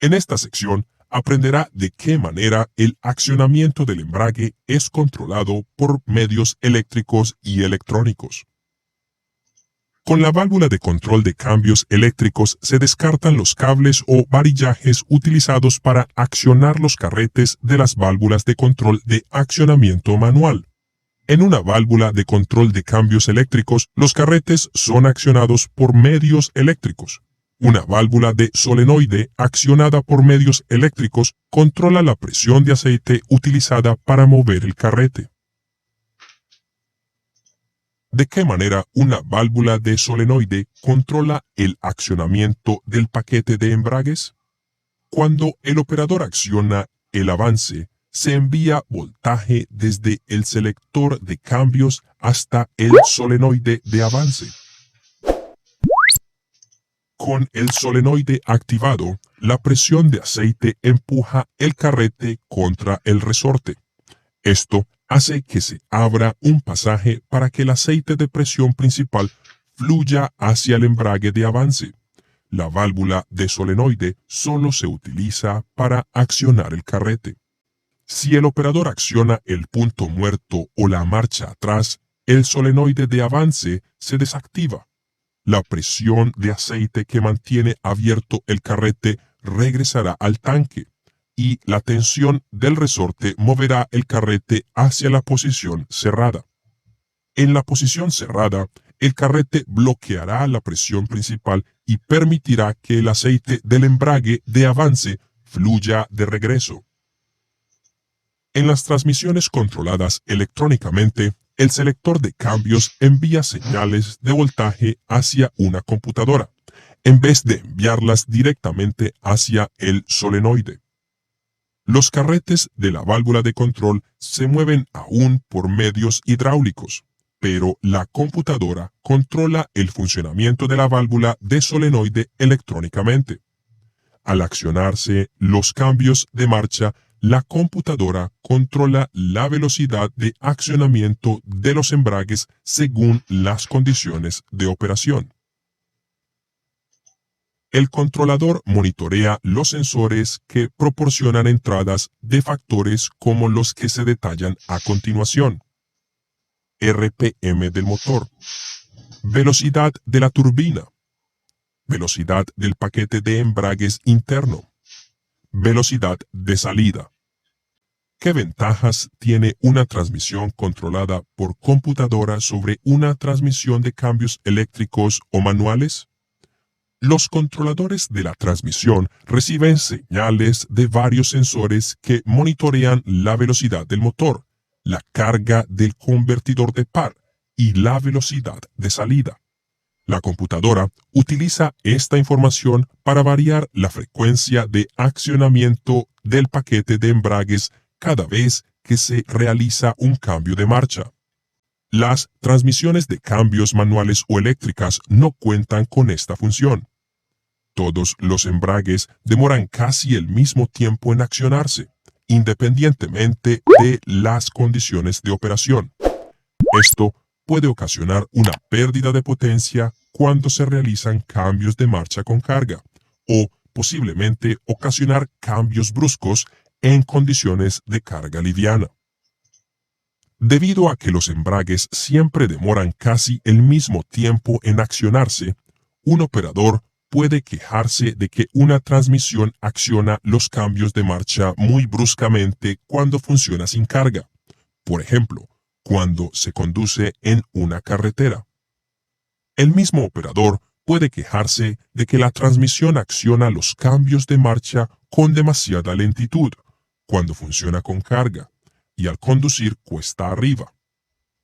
En esta sección aprenderá de qué manera el accionamiento del embrague es controlado por medios eléctricos y electrónicos. Con la válvula de control de cambios eléctricos se descartan los cables o varillajes utilizados para accionar los carretes de las válvulas de control de accionamiento manual. En una válvula de control de cambios eléctricos, los carretes son accionados por medios eléctricos. Una válvula de solenoide accionada por medios eléctricos controla la presión de aceite utilizada para mover el carrete. ¿De qué manera una válvula de solenoide controla el accionamiento del paquete de embragues? Cuando el operador acciona el avance, se envía voltaje desde el selector de cambios hasta el solenoide de avance. Con el solenoide activado, la presión de aceite empuja el carrete contra el resorte. Esto hace que se abra un pasaje para que el aceite de presión principal fluya hacia el embrague de avance. La válvula de solenoide solo se utiliza para accionar el carrete. Si el operador acciona el punto muerto o la marcha atrás, el solenoide de avance se desactiva. La presión de aceite que mantiene abierto el carrete regresará al tanque, y la tensión del resorte moverá el carrete hacia la posición cerrada. En la posición cerrada, el carrete bloqueará la presión principal y permitirá que el aceite del embrague de avance fluya de regreso. En las transmisiones controladas electrónicamente, el selector de cambios envía señales de voltaje hacia una computadora, en vez de enviarlas directamente hacia el solenoide. Los carretes de la válvula de control se mueven aún por medios hidráulicos, pero la computadora controla el funcionamiento de la válvula de solenoide electrónicamente. Al accionarse los cambios de marcha, la computadora controla la velocidad de accionamiento de los embragues según las condiciones de operación. El controlador monitorea los sensores que proporcionan entradas de factores como los que se detallan a continuación. RPM del motor, velocidad de la turbina, velocidad del paquete de embragues interno, velocidad de salida. ¿Qué ventajas tiene una transmisión controlada por computadora sobre una transmisión de cambios eléctricos o manuales? Los controladores de la transmisión reciben señales de varios sensores que monitorean la velocidad del motor, la carga del convertidor de par y la velocidad de salida. La computadora utiliza esta información para variar la frecuencia de accionamiento del paquete de embragues cada vez que se realiza un cambio de marcha. Las transmisiones de cambios manuales o eléctricas no cuentan con esta función. Todos los embragues demoran casi el mismo tiempo en accionarse, independientemente de las condiciones de operación. Esto puede ocasionar una pérdida de potencia cuando se realizan cambios de marcha con carga, o posiblemente ocasionar cambios bruscos en condiciones de carga liviana. Debido a que los embragues siempre demoran casi el mismo tiempo en accionarse, un operador puede quejarse de que una transmisión acciona los cambios de marcha muy bruscamente cuando funciona sin carga. Por ejemplo, cuando se conduce en una carretera. El mismo operador puede quejarse de que la transmisión acciona los cambios de marcha con demasiada lentitud cuando funciona con carga y al conducir cuesta arriba.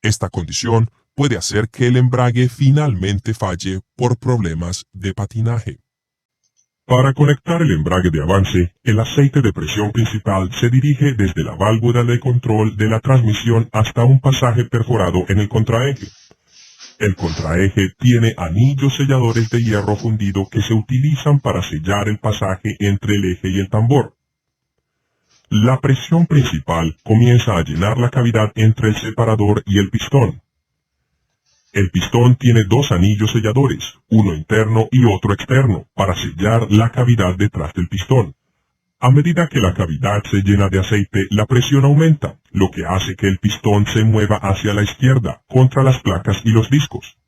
Esta condición puede hacer que el embrague finalmente falle por problemas de patinaje. Para conectar el embrague de avance, el aceite de presión principal se dirige desde la válvula de control de la transmisión hasta un pasaje perforado en el contraeje. El contraeje tiene anillos selladores de hierro fundido que se utilizan para sellar el pasaje entre el eje y el tambor. La presión principal comienza a llenar la cavidad entre el separador y el pistón. El pistón tiene dos anillos selladores, uno interno y otro externo, para sellar la cavidad detrás del pistón, A medida que la cavidad se llena de aceite, la presión aumenta, lo que hace que el pistón se mueva hacia la izquierda, contra las placas y los discos.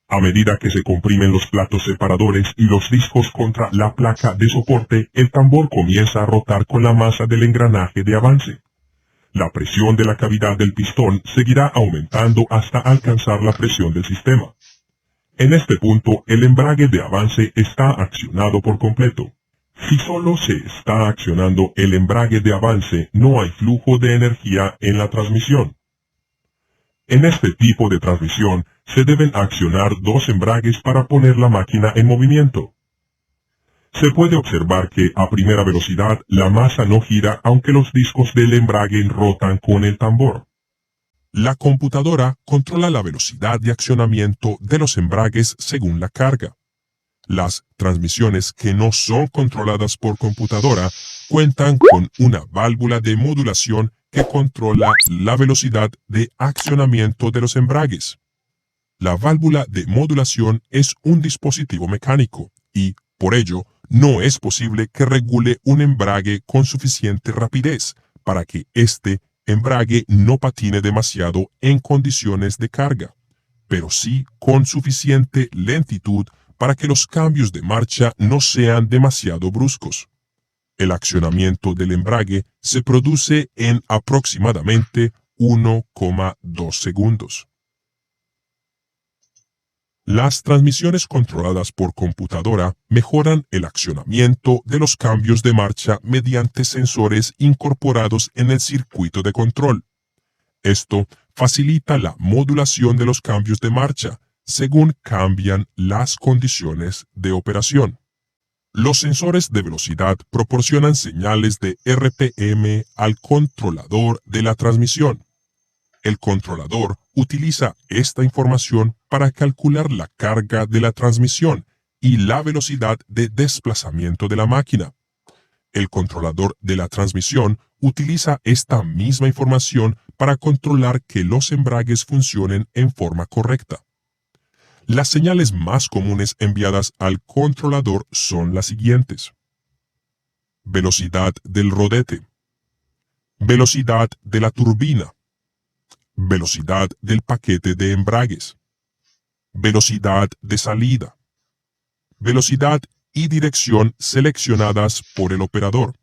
A medida que se comprimen los platos separadores y los discos contra la placa de soporte, el tambor comienza a rotar con la masa del engranaje de avance. La presión de la cavidad del pistón seguirá aumentando hasta alcanzar la presión del sistema. En este punto, el embrague de avance está accionado por completo. Si solo se está accionando el embrague de avance, no hay flujo de energía en la transmisión. En este tipo de transmisión, se deben accionar dos embragues para poner la máquina en movimiento. Se puede observar que a primera velocidad la masa no gira aunque los discos del embrague rotan con el tambor. La computadora controla la velocidad de accionamiento de los embragues según la carga. Las transmisiones que no son controladas por computadora cuentan con una válvula de modulación que controla la velocidad de accionamiento de los embragues. La válvula de modulación es un dispositivo mecánico y, por ello, no es posible que regule un embrague con suficiente rapidez para que este embrague no patine demasiado en condiciones de carga, pero sí con suficiente lentitud para que los cambios de marcha no sean demasiado bruscos. El accionamiento del embrague se produce en aproximadamente 1,2 segundos. Las transmisiones controladas por computadora mejoran el accionamiento de los cambios de marcha mediante sensores incorporados en el circuito de control. Esto facilita la modulación de los cambios de marcha según cambian las condiciones de operación. Los sensores de velocidad proporcionan señales de RPM al controlador de la transmisión. El controlador utiliza esta información para calcular la carga de la transmisión y la velocidad de desplazamiento de la máquina. El controlador de la transmisión utiliza esta misma información para controlar que los embragues funcionen en forma correcta. Las señales más comunes enviadas al controlador son las siguientes: velocidad del rodete, velocidad de la turbina, velocidad del paquete de embragues, velocidad de salida, velocidad y dirección seleccionadas por el operador.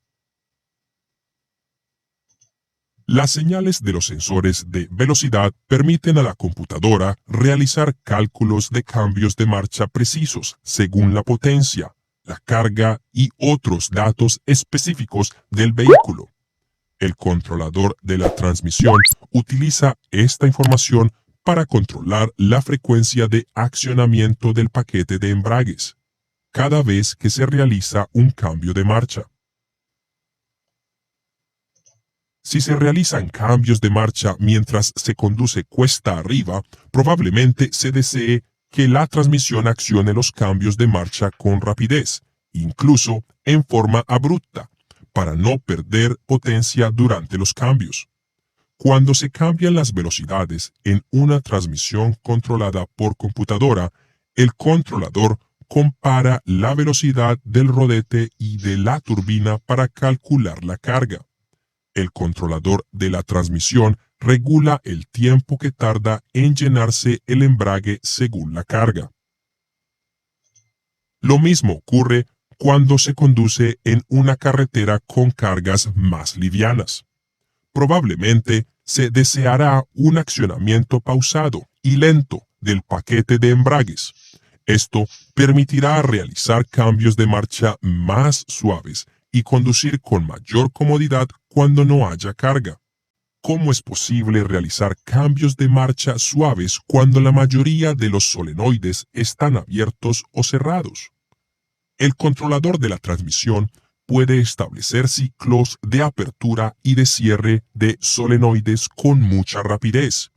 Las señales de los sensores de velocidad permiten a la computadora realizar cálculos de cambios de marcha precisos según la potencia, la carga y otros datos específicos del vehículo. El controlador de la transmisión utiliza esta información para controlar la frecuencia de accionamiento del paquete de embragues, cada vez que se realiza un cambio de marcha. Si se realizan cambios de marcha mientras se conduce cuesta arriba, probablemente se desee que la transmisión accione los cambios de marcha con rapidez, incluso en forma abrupta, para no perder potencia durante los cambios. Cuando se cambian las velocidades en una transmisión controlada por computadora, el controlador compara la velocidad del rodete y de la turbina para calcular la carga. El controlador de la transmisión regula el tiempo que tarda en llenarse el embrague según la carga. Lo mismo ocurre cuando se conduce en una carretera con cargas más livianas. Probablemente se deseará un accionamiento pausado y lento del paquete de embragues. Esto permitirá realizar cambios de marcha más suaves y conducir con mayor comodidad cuando no haya carga. ¿Cómo es posible realizar cambios de marcha suaves cuando la mayoría de los solenoides están abiertos o cerrados? El controlador de la transmisión puede establecer ciclos de apertura y de cierre de solenoides con mucha rapidez.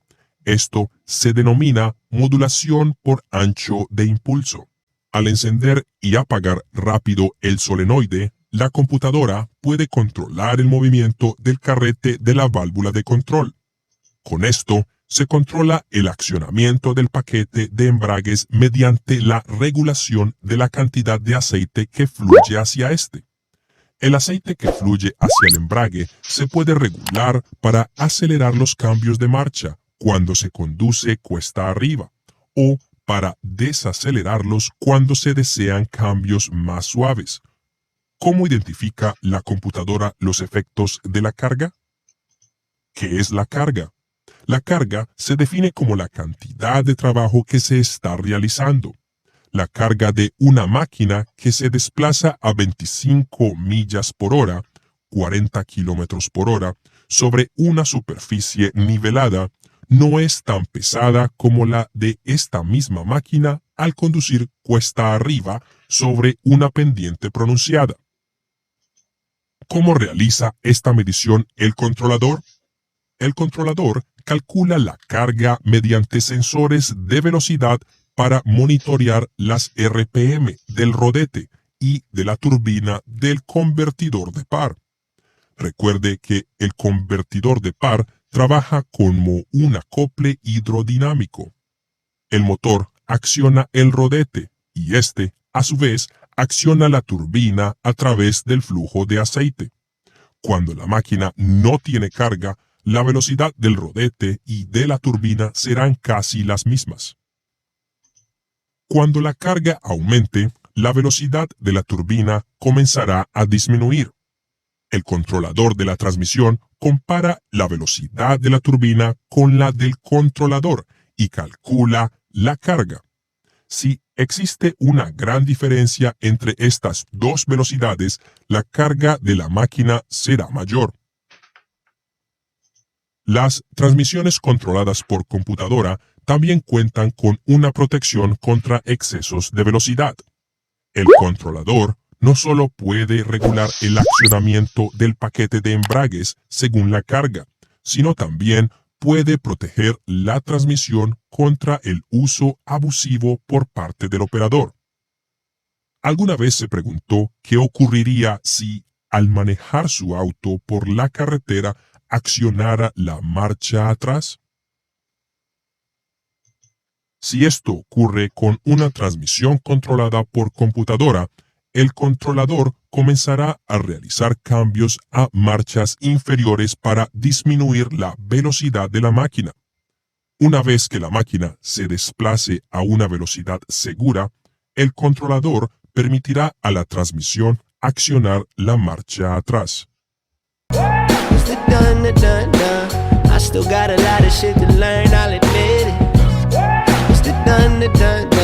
Esto se denomina modulación por ancho de impulso. Al encender y apagar rápido el solenoide, la computadora puede controlar el movimiento del carrete de la válvula de control. Con esto, se controla el accionamiento del paquete de embragues mediante la regulación de la cantidad de aceite que fluye hacia este. El aceite que fluye hacia el embrague se puede regular para acelerar los cambios de marcha cuando se conduce cuesta arriba o para desacelerarlos cuando se desean cambios más suaves. ¿Cómo identifica la computadora los efectos de la carga? ¿Qué es la carga? La carga se define como la cantidad de trabajo que se está realizando. La carga de una máquina que se desplaza a 25 millas por hora, 40 kilómetros por hora, sobre una superficie nivelada, no es tan pesada como la de esta misma máquina al conducir cuesta arriba sobre una pendiente pronunciada. ¿Cómo realiza esta medición el controlador? El controlador calcula la carga mediante sensores de velocidad para monitorear las RPM del rodete y de la turbina del convertidor de par. Recuerde que el convertidor de par trabaja como un acople hidrodinámico. El motor acciona el rodete y este, a su vez, acciona la turbina a través del flujo de aceite. Cuando la máquina no tiene carga, la velocidad del rodete y de la turbina serán casi las mismas. Cuando la carga aumente, la velocidad de la turbina comenzará a disminuir. El controlador de la transmisión compara la velocidad de la turbina con la del controlador y calcula la carga. Si existe una gran diferencia entre estas dos velocidades, la carga de la máquina será mayor. Las transmisiones controladas por computadora también cuentan con una protección contra excesos de velocidad. El controlador no solo puede regular el accionamiento del paquete de embragues según la carga, sino también puede proteger la transmisión contra el uso abusivo por parte del operador. ¿Alguna vez se preguntó qué ocurriría si, al manejar su auto por la carretera, accionara la marcha atrás? Si esto ocurre con una transmisión controlada por computadora, el controlador comenzará a realizar cambios a marchas inferiores para disminuir la velocidad de la máquina. Una vez que la máquina se desplace a una velocidad segura, el controlador permitirá a la transmisión accionar la marcha atrás. I still got a lot of shit to learn, I'll admit it. It's the done,